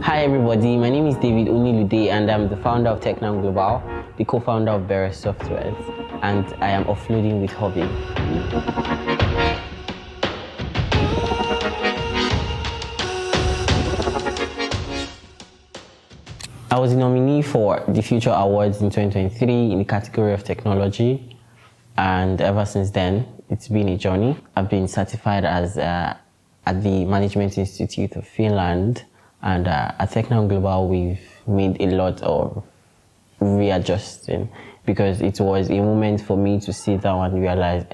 Hi everybody, my name is David Onilude and I'm the founder of TechNow Global, the co-founder of Bere Softwares, and I am offloading with HoBeei. I was a nominee for the Future Awards in 2023 in the category of technology, and ever since then, it's been a journey. I've been certified as at the Management Institute of Finland, and at TechNow Global, we've made a lot of readjusting because it was a moment for me to sit down and realize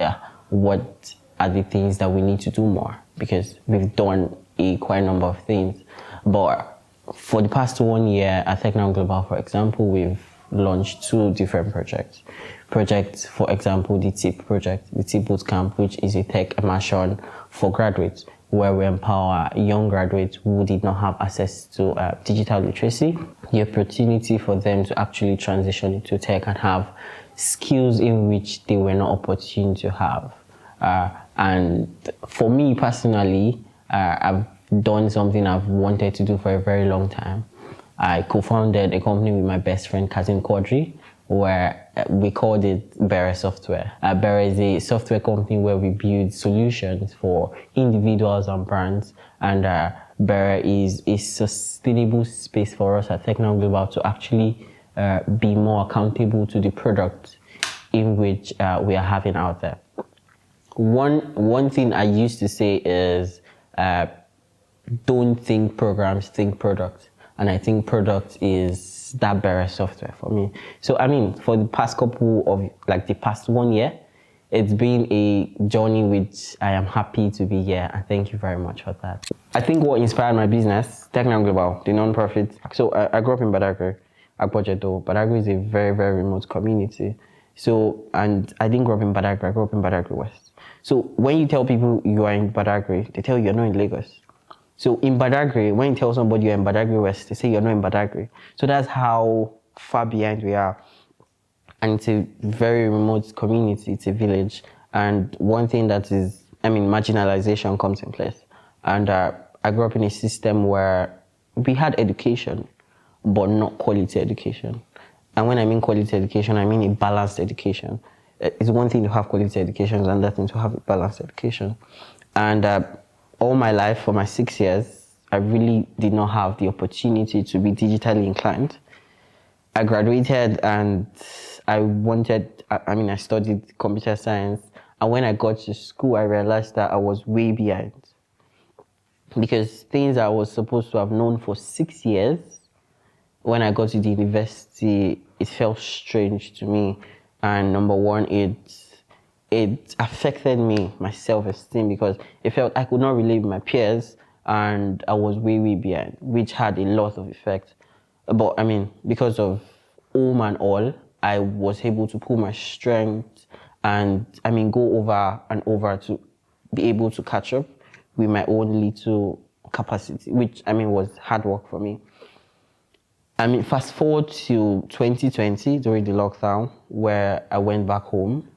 what are the things that we need to do more, because we've done a quite number of things. But for the past 1 year at TechNow Global, for example, we've launched 2 different projects. Projects, for example, the TIP project, the TIP Bootcamp, which is a tech immersion for graduates, where we empower young graduates who did not have access to digital literacy, the opportunity for them to actually transition into tech and have skills in which they were not opportune to have. And for me personally, I've done something I've wanted to do for a very long time. I co-founded a company with my best friend, Kazim Quadri, where we called it Bere Software. Bere is a software company where we build solutions for individuals and brands, and Bere is a sustainable space for us at TechNow Global to actually be more accountable to the product in which we are having out there. One thing I used to say is don't think programs, think product. And I think product is that Bere software for me. So, I mean, for the past the past 1 year, it's been a journey which I am happy to be here. And thank you very much for that. I think what inspired my business, TechNow Global, the non-profit. So, I grew up in Badagry, Agbojedo. Badagry is a very, very remote community. So, and I didn't grow up in Badagry, I grew up in Badagry West. So, when you tell people you are in Badagry, they tell you you're not in Lagos. So in Badagry, when you tell somebody you're in Badagry West, they say you're not in Badagry. So that's how far behind we are. And it's a very remote community, it's a village. And one thing that is, marginalization comes in place. And I grew up in a system where we had education, but not quality education. And when I mean quality education, I mean a balanced education. It's one thing to have quality education, and another thing to have a balanced education. And all my life, for my 6 years, I really did not have the opportunity to be digitally inclined. I graduated and I studied computer science. And when I got to school, I realized that I was way behind. Because things I was supposed to have known for 6 years, when I got to the university, it felt strange to me. And number one, it affected me, my self-esteem, because it felt I could not relate with my peers and I was way, way behind, which had a lot of effect. But because of all, I was able to pull my strength and go over and over to be able to catch up with my own little capacity, which was hard work for me. Fast forward to 2020 during the lockdown, where I went back home.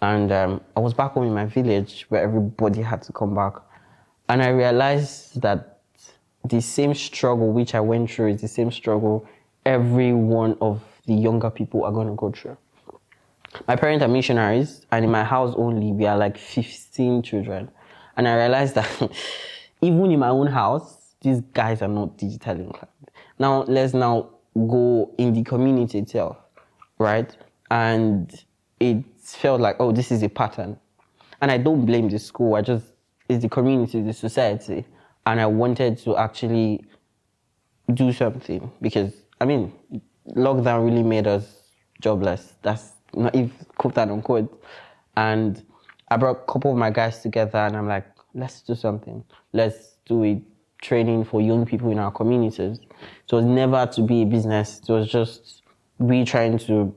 And I was back home in my village where everybody had to come back. And I realized that the same struggle which I went through is the same struggle every one of the younger people are going to go through. My parents are missionaries, and in my house only, we are like 15 children. And I realized that even in my own house, these guys are not digitally inclined. Now, let's go in the community itself, right? And it felt like, oh, this is a pattern. And I don't blame the school, it's the community, the society. And I wanted to actually do something because, lockdown really made us jobless. That's not if quote unquote. And I brought a couple of my guys together and I'm like, let's do something. Let's do a training for young people in our communities. So it was never to be a business. It was just we trying to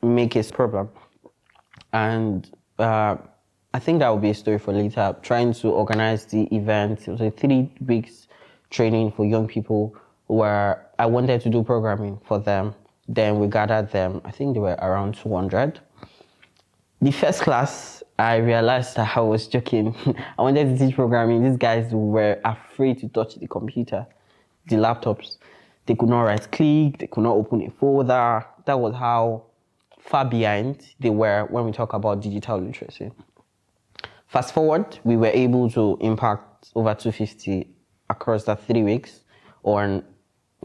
make a problem. And I think that will be a story for later. Trying to organize the event. It was a 3 weeks training for young people where I wanted to do programming for them. Then we gathered them. I think they were around 200. The first class, I realized that I was joking. I wanted to teach programming. These guys were afraid to touch the computer. the laptops. They could not right click, they could not open a folder. That was how far behind they were when we talk about digital literacy. Fast forward, we were able to impact over 250 across that 3 weeks on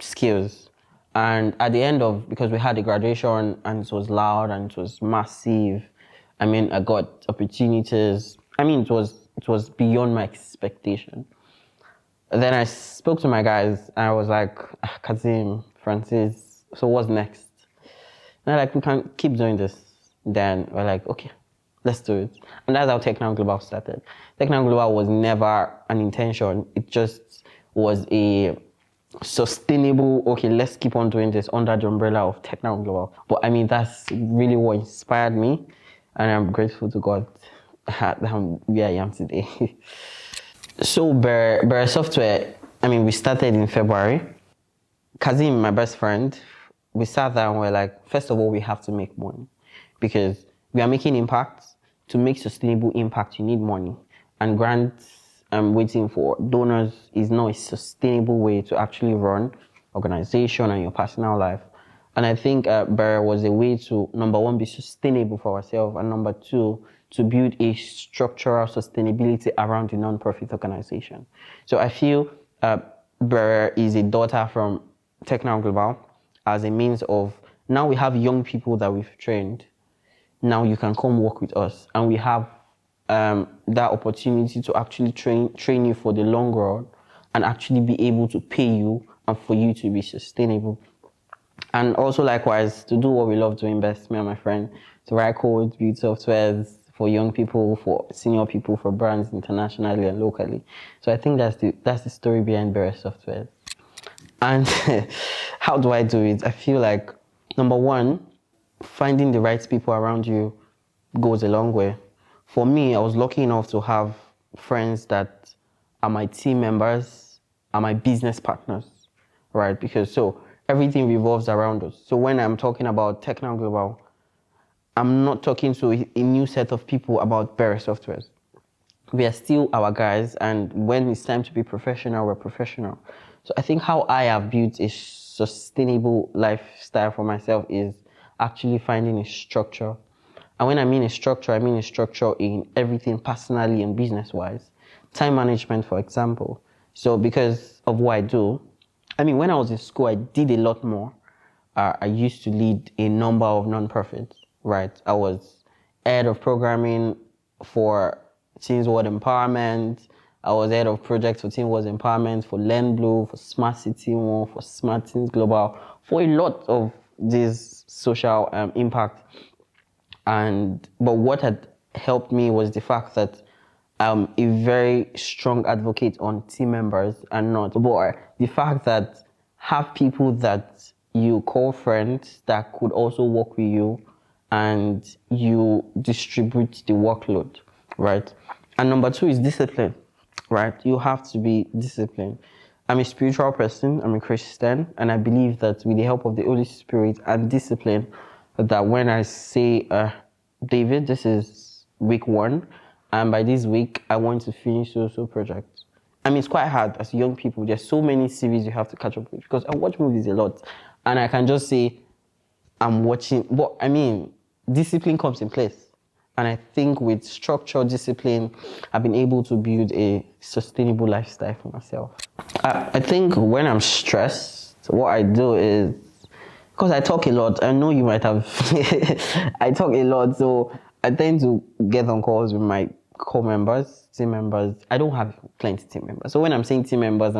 skills. And at the end of, because we had a graduation and it was loud and it was massive, I mean, I got opportunities. I mean, it was beyond my expectation. Then I spoke to my guys and I was like, Kazim, Francis, so what's next? And they're like, we can keep doing this. Then we're like, okay, let's do it. And that's how TechNow Global started. TechNow Global was never an intention. It just was a sustainable, okay, let's keep on doing this under the umbrella of TechNow Global. But I mean, that's really what inspired me. And I'm grateful to God that I'm where I am today. So Bere Software, I mean, we started in February. Kazim, my best friend, we sat there and we're like, first of all, we have to make money because we are making impact. To make sustainable impact, you need money. And grants, waiting for donors is not a sustainable way to actually run organization and your personal life. And I think Bere was a way to, number one, be sustainable for ourselves, and number two, to build a structural sustainability around the non-profit organization. So I feel Bere is a daughter from TechNow Global as a means of, now we have young people that we've trained. Now you can come work with us, and we have that opportunity to actually train you for the long run and actually be able to pay you and for you to be sustainable. And also likewise, to do what we love doing best, me and my friend, to write code, build softwares for young people, for senior people, for brands internationally and locally. So I think that's the story behind Bere Software. And how do I do it? I feel like, number one, finding the right people around you goes a long way. For me, I was lucky enough to have friends that are my team members, are my business partners, right? Because so everything revolves around us. So when I'm talking about TechNow Global, I'm not talking to a new set of people about Bere Software. We are still our guys, and when it's time to be professional, we're professional. So I think how I have built a sustainable lifestyle for myself is actually finding a structure. And when I mean a structure in everything personally and business-wise. Time management, for example. So because of what I do, I mean, when I was in school, I did a lot more. I used to lead a number of non-profits, right? I was head of programming for Teens World Empowerment. I was head of projects for Teens World Empowerment, for Learn Blue, for Smart City One, for Smart Teens Global, for a lot of this social impact. But what had helped me was the fact that I'm a very strong advocate on team members and not, but the fact that have people that you call friends that could also work with you and you distribute the workload, right? And number two is discipline, right? You have to be disciplined. I'm a spiritual person, I'm a Christian, and I believe that with the help of the Holy Spirit and discipline, that when I say, David, this is week 1, and by this week, I want to finish so project. I mean, it's quite hard as young people. There's so many series you have to catch up with because I watch movies a lot, and I can just say, I'm watching, but I mean, discipline comes in place. And I think with structured discipline, I've been able to build a sustainable lifestyle for myself. I think when I'm stressed, what I do is, because I talk a lot, I know you might have, I talk a lot, so I tend to get on calls with my co-members, team members. I don't have plenty of team members. So when I'm saying team members,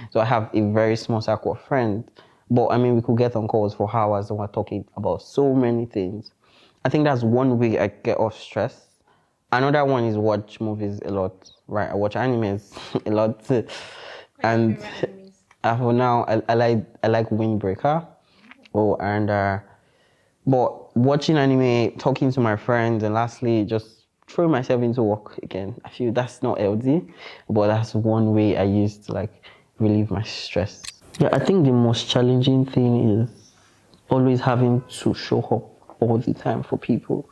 so I have a very small circle of friends. But I mean, we could get on calls for hours and we're talking about so many things. I think that's one way I get off stress. Another one is watch movies a lot, right? I watch animes a lot. And for now, I like Windbreaker. Oh, and but watching anime, talking to my friends, and lastly, just throwing myself into work again. I feel that's not healthy, but that's one way I use to like relieve my stress. Yeah, I think the most challenging thing is always having to show up all the time for people,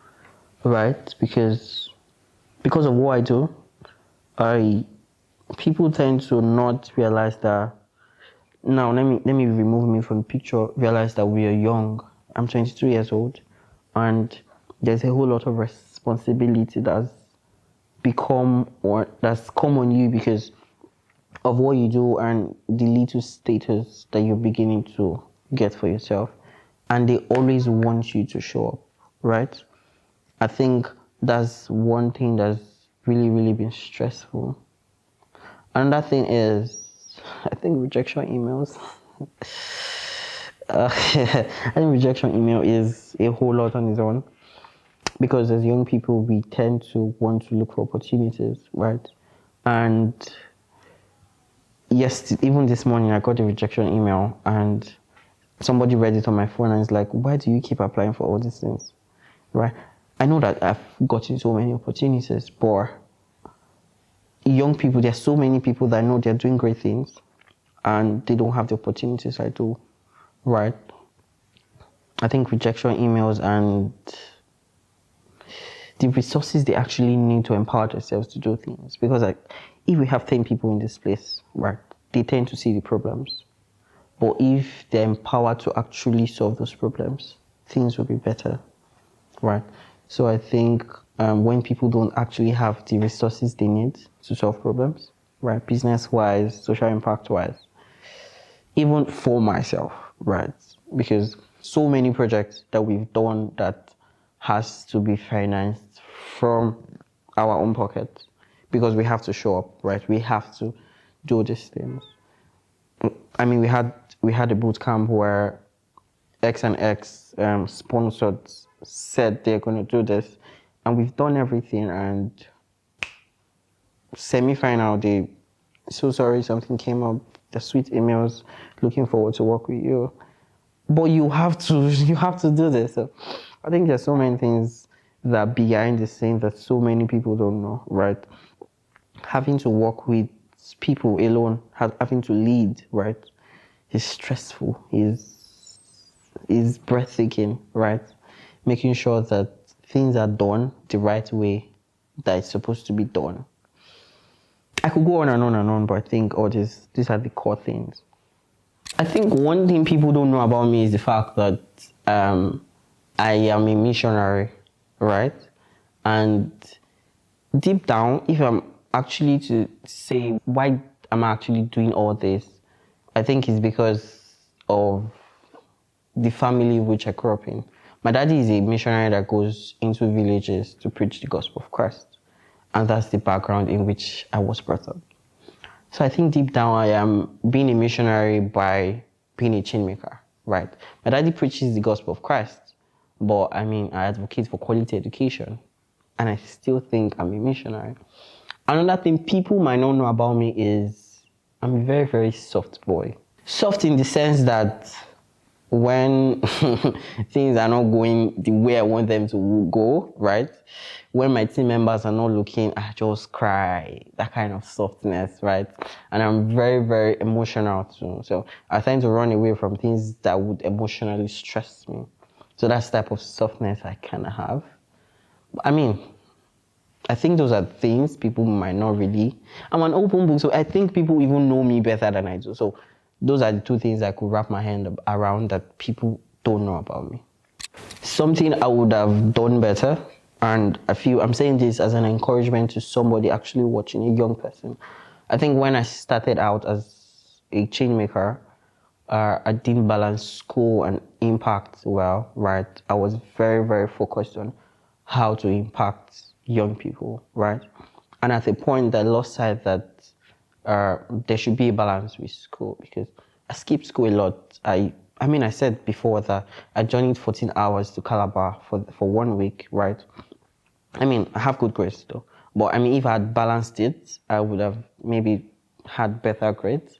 right? Because of what I do, people tend to not realize that Now let me remove me from the picture, realize that we are young. I'm 22 years old, and there's a whole lot of responsibility that's come on you because of what you do and the little status that you're beginning to get for yourself. And they always want you to show up, right? I think that's one thing that's really, really been stressful. Another thing is, I think rejection emails. I think rejection email is a whole lot on its own because as young people, we tend to want to look for opportunities, right? And yes, even this morning I got a rejection email and somebody read it on my phone and it's like, why do you keep applying for all these things, right? I know that I've gotten so many opportunities, but young people, there's so many people that know they're doing great things and they don't have the opportunities I do, right? I think rejection emails and the resources they actually need to empower themselves to do things. Because like, if we have 10 people in this place, right, they tend to see the problems. But if they're empowered to actually solve those problems, things will be better, right? So I think when people don't actually have the resources they need to solve problems, right, business-wise, social impact-wise, even for myself, right, because so many projects that we've done that has to be financed from our own pocket because we have to show up, right? We have to do these things. I mean, we had a boot camp where X and X sponsored said they're going to do this, and we've done everything. And semi-final, they so sorry something came up. The sweet emails, looking forward to work with you, but you have to do this. So I think there's so many things that behind the scenes that so many people don't know, right? Having to work with people alone, having to lead, right, is stressful, is breathtaking, right? Making sure that things are done the right way that it's supposed to be done. I could go on and on and on, but I think these are the core things. I think one thing people don't know about me is the fact that I am a missionary, right? And deep down, if I'm actually to say why I'm actually doing all this, I think it's because of the family which I grew up in. My daddy is a missionary that goes into villages to preach the gospel of Christ. And that's the background in which I was brought up. So I think deep down I am being a missionary by being a chain maker, right? My daddy preaches the gospel of Christ, but I mean, I advocate for quality education, and I still think I'm a missionary. Another thing people might not know about me is I'm a very, very soft boy. Soft in the sense that when things are not going the way I want them to go, right? When my team members are not looking, I just cry. That kind of softness, right? And I'm very, very emotional too. So I tend to run away from things that would emotionally stress me. So that's the type of softness I kind of have. I mean, I think those are things people might not really. I'm an open book, so I think people even know me better than I do. So those are the two things I could wrap my hand around that people don't know about me. Something I would have done better, and I feel I'm saying this as an encouragement to somebody actually watching, a young person. I think when I started out as a chain maker, I didn't balance school and impact well, right? I was very, very focused on how to impact young people, right? And at a point, I lost sight that there should be a balance with school because I skipped school a lot. I mean, I said before that I journeyed 14 hours to Calabar for 1 week, right? I mean, I have good grades though. But I mean, if I had balanced it, I would have maybe had better grades.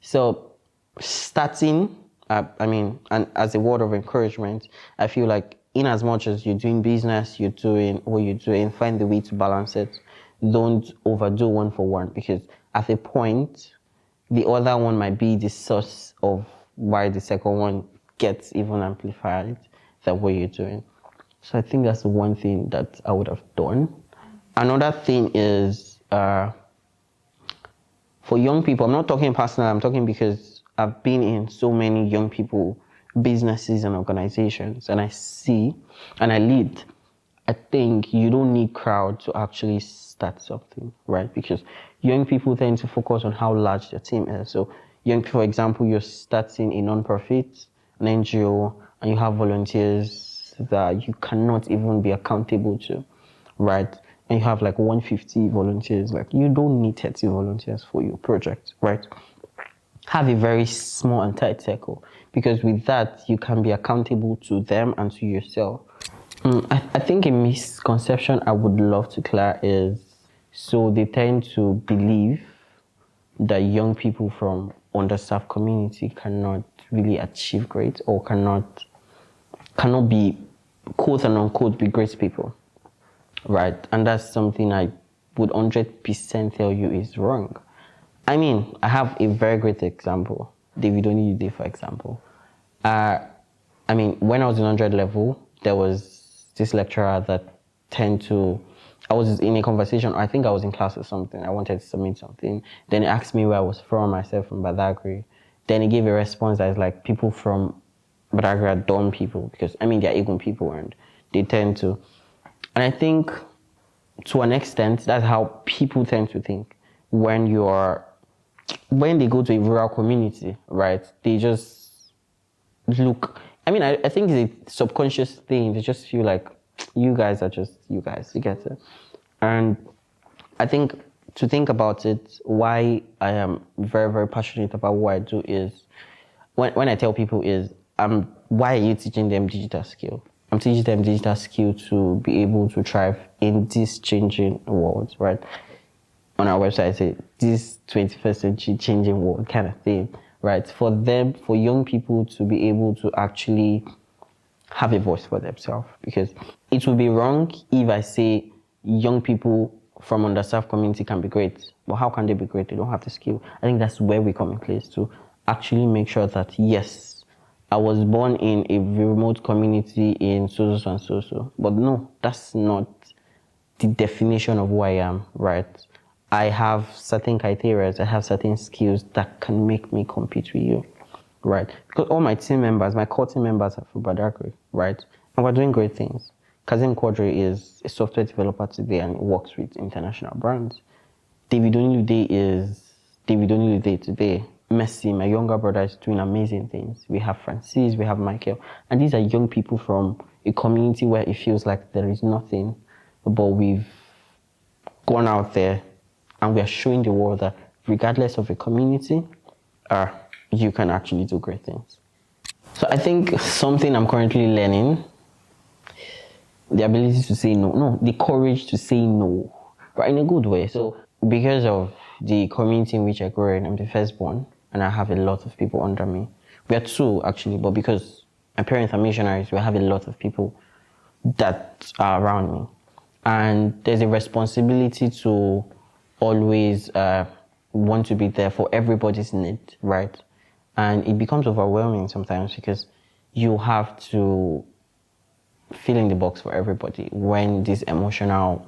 So starting, and as a word of encouragement, I feel like in as much as you're doing business, you're doing what you're doing, find the way to balance it. Don't overdo one for one because at a point, the other one might be the source of why the second one gets even amplified than what you're doing. So I think that's the one thing that I would have done. Another thing is for young people, I'm not talking personal, I'm talking because I've been in so many young people, businesses and organizations, and I see, and I lead. I think you don't need crowd to actually start something, right? Because young people tend to focus on how large their team is. So, for example, you're starting a non-profit, an NGO, and you have volunteers that you cannot even be accountable to, right? And you have like 150 volunteers. Like, you don't need 30 volunteers for your project, right? Have a very small and tight circle, because with that you can be accountable to them and to yourself. I think a misconception I would love to clear is, so they tend to believe that young people from underserved community cannot really achieve great, or cannot be, quote and unquote, be great people, right? And that's something I would 100% tell you is wrong. I mean, I have a very great example. David Onilude, for example. I mean, when I was in 100 level, there was this lecturer that I was in a conversation, I think I was in class or something, I wanted to submit something. Then he asked me where I was from, myself from Badagry. Then he gave a response that is like, people from Badagry are dumb people, because, I mean, they're Igbo people and they tend to. And I think, to an extent, that's how people tend to think when they go to a rural community, right? They just look, I mean, I think it's a subconscious thing. They just feel like, you guys are just you guys, you get it? And I think, to think about it, why I am very, very passionate about what I do is, when I tell people is, why are you teaching them digital skill? I'm teaching them digital skill to be able to thrive in this changing world, right? On our website, I say, this 21st century changing world kind of thing, right? For young people to be able to actually have a voice for themselves. Because it would be wrong if I say young people from underserved community can be great. But how can they be great? They don't have the skill. I think that's where we come in place, to actually make sure that, yes, I was born in a remote community in so and so. But no, that's not the definition of who I am, right? I have certain criteria, I have certain skills that can make me compete with you, right? Because all my team members, my core team members are from Badagry, right? And we're doing great things. Kazim Quadri is a software developer today and works with international brands. David Onilude is David Onilude today. Messi, my younger brother, is doing amazing things. We have Francis, we have Michael. And these are young people from a community where it feels like there is nothing, but we've gone out there and we are showing the world that regardless of a community, you can actually do great things. So I think something I'm currently learning, the ability to say no, the courage to say no, but in a good way. So because of the community in which I grew in, I'm the firstborn, and I have a lot of people under me. We are two, actually, but because my parents are missionaries, we have a lot of people that are around me. And there's a responsibility to always want to be there for everybody's need, right? And it becomes overwhelming sometimes, because you have to fill in the box for everybody when there's an emotional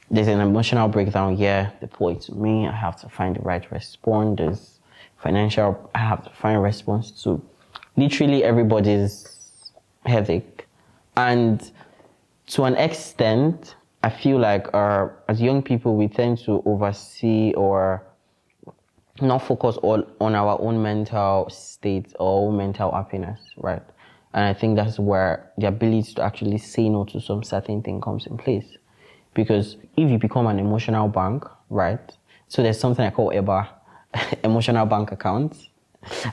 breakdown. Yeah, the point to me, I have to find the right response. There's financial, I have to find a response to literally everybody's headache. And to an extent, I feel like as young people, we tend to oversee or not focus on our own mental state or mental happiness, right? And I think that's where the ability to actually say no to some certain thing comes in place. Because if you become an emotional bank, right? So there's something I call EBA, emotional bank account.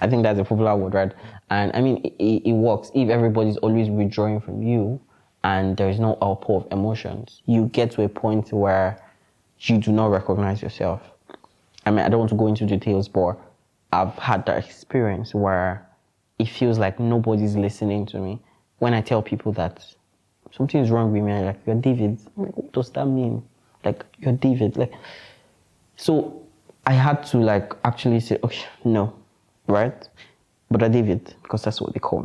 I think that's a popular word, right? And I mean, it works. If everybody's always withdrawing from you and there is no outpour of emotions, you get to a point where you do not recognize yourself. I mean, I don't want to go into details, but I've had that experience where it feels like nobody's listening to me. When I tell people that something's wrong with me, I'm like, you're David. I'm like, what does that mean? Like, you're David. Like, so I had to actually say, okay, no, right? But I'm David, because that's what they call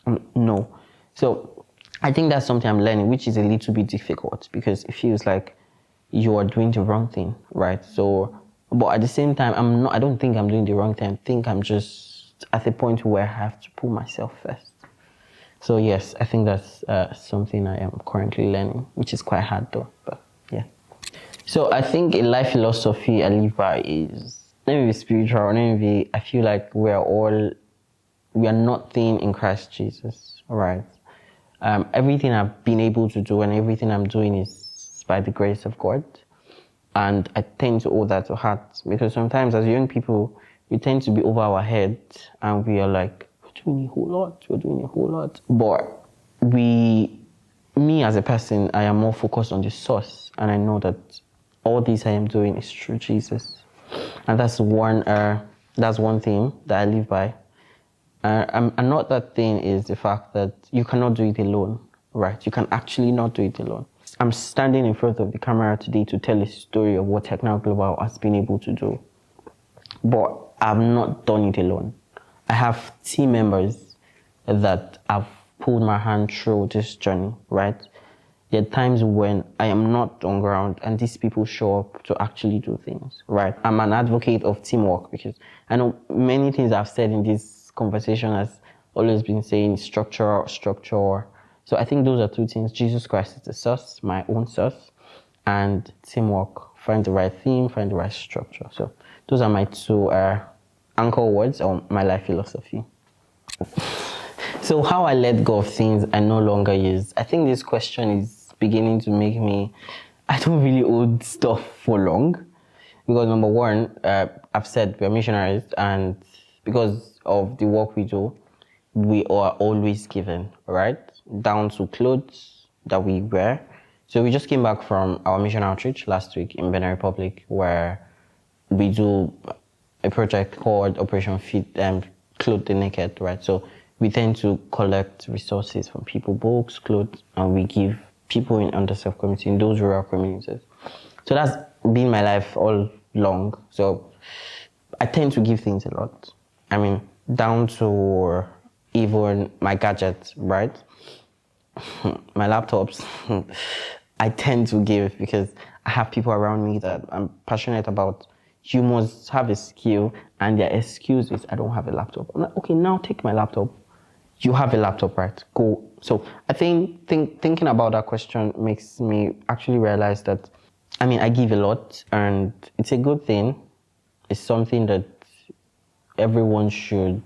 me. No. So I think that's something I'm learning, which is a little bit difficult, because it feels like you are doing the wrong thing, right? So But at the same time, I don't think I'm doing the wrong thing. I think I'm just at a point where I have to put myself first. So yes, I think that's something I am currently learning, which is quite hard though, but yeah. So I think a life philosophy I live by is, let me be spiritual, let me be, I feel like we are nothing in Christ Jesus, alright? Everything I've been able to do and everything I'm doing is by the grace of God. And I tend to hold that to heart, because sometimes as young people, we tend to be over our head and we are like, we're doing a whole lot. But me as a person, I am more focused on the source, and I know that all this I am doing is through Jesus. And that's one thing that I live by. Another thing is the fact that you cannot do it alone, right? You can actually not do it alone. I'm standing in front of the camera today to tell a story of what TechNow Global has been able to do. But I've not done it alone. I have team members that have pulled my hand through this journey, right? There are times when I am not on ground and these people show up to actually do things, right? I'm an advocate of teamwork, because I know many things I've said in this conversation has always been saying structure. So I think those are two things. Jesus Christ is the source, my own source, and teamwork. Find the right theme, find the right structure. So those are my two anchor words on my life philosophy. So how I let go of things I no longer use. I think this question is beginning to make me, I don't really hold stuff for long, because number one, I've said we're missionaries, and because of the work we do, we are always given, right? Down to clothes that we wear. So we just came back from our mission outreach last week in Bere Republic, where we do a project called Operation Feed Clothe the Naked, right? So we tend to collect resources from people, books, clothes, and we give people in underserved communities, in those rural communities. So that's been my life all long. So I tend to give things a lot. I mean, down to even my gadgets, right? My laptops, I tend to give because I have people around me that I'm passionate about. You must have a skill, and their excuse is, I don't have a laptop. I'm like, okay, now take my laptop. You have a laptop, right? Go. So I think thinking about that question makes me actually realize that, I mean, I give a lot, and it's a good thing. It's something that everyone should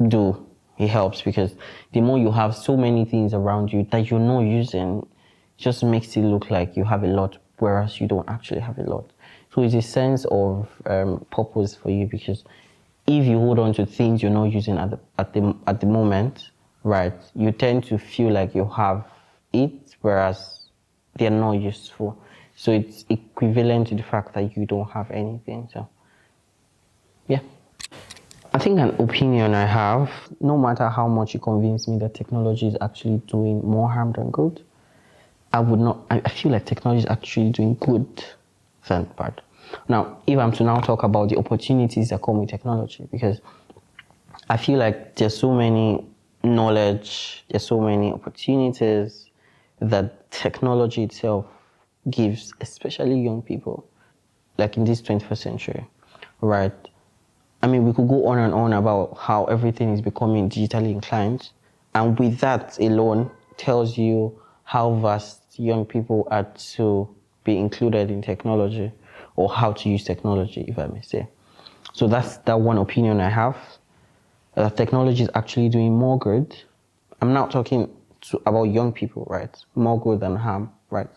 do. It helps, because the more you have so many things around you that you're not using, it just makes it look like you have a lot, whereas you don't actually have a lot. So it's a sense of purpose for you, because if you hold on to things you're not using at the moment, right, you tend to feel like you have it, whereas they're not useful. So it's equivalent to the fact that you don't have anything. So yeah. I think an opinion I have, no matter how much you convince me that technology is actually doing more harm than good, I feel like technology is actually doing good than bad. Now, if I'm to now talk about the opportunities that come with technology, because I feel like there's so many knowledge, there's so many opportunities that technology itself gives, especially young people, like in this 21st century, right? I mean, we could go on and on about how everything is becoming digitally inclined, and with that alone tells you how vast young people are to be included in technology, or how to use technology, if I may say. So that's that one opinion I have. Technology is actually doing more good. I'm not talking about young people, right? More good than harm, right?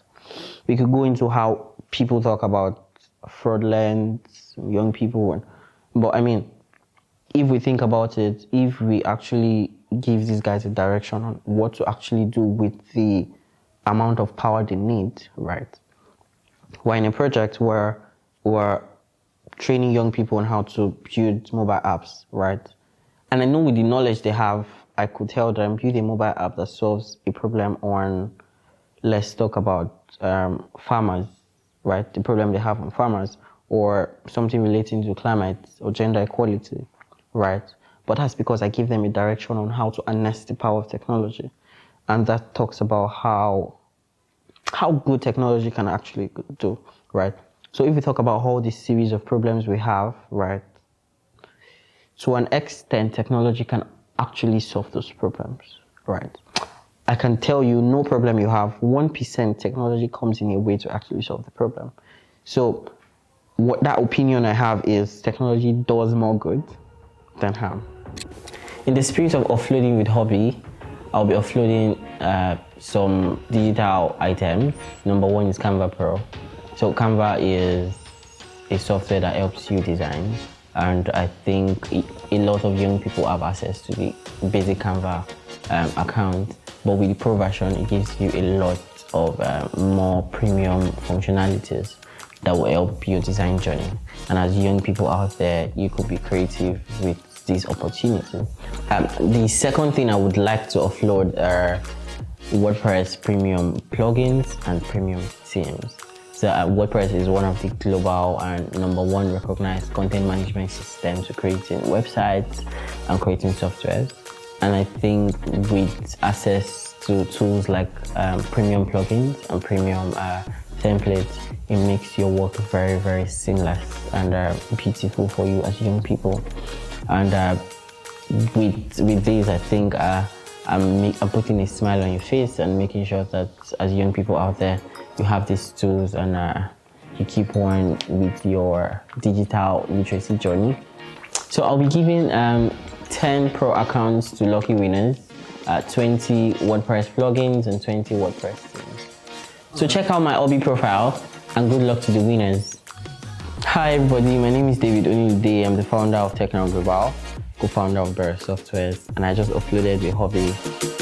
We could go into how people talk about fraudulent young people, but I mean, if we think about it, if we actually give these guys a direction on what to actually do with the amount of power they need, right? We're in a project where we're training young people on how to build mobile apps, right? And I know with the knowledge they have, I could tell them, build a mobile app that solves a problem on, let's talk about farmers, right? The problem they have on farmers, or something relating to climate or gender equality, right? But that's because I give them a direction on how to harness the power of technology. And that talks about how good technology can actually do, right? So if we talk about all this series of problems we have, right, to an extent, technology can actually solve those problems, right? I can tell you, no problem you have, 1% technology comes in a way to actually solve the problem. So what that opinion I have is technology does more good than harm. In the spirit of offloading with HoBeei, I'll be offloading some digital items. Number one is Canva Pro. So Canva is a software that helps you design, and I think a lot of young people have access to the basic Canva account, but with the Pro version, it gives you a lot of more premium functionalities that will help your design journey. And as young people out there, you could be creative with this opportunity. The second thing I would like to offload are WordPress premium plugins and premium themes. So WordPress is one of the global and #1 recognized content management systems for creating websites and creating software. And I think with access to tools like premium plugins and premium templates, it makes your work very, very seamless and beautiful for you as young people. And with this, I think I'm putting a smile on your face and making sure that as young people out there, you have these tools and you keep on with your digital literacy journey. So I'll be giving 10 Pro accounts to lucky winners, 20 WordPress plugins and 20 WordPress themes. So check out my HoBeei profile and good luck to the winners. Hi everybody, my name is David Onilude. I'm the founder of TechNow Global, co-founder of Bere Softwares, and I just offloaded with HoBeei.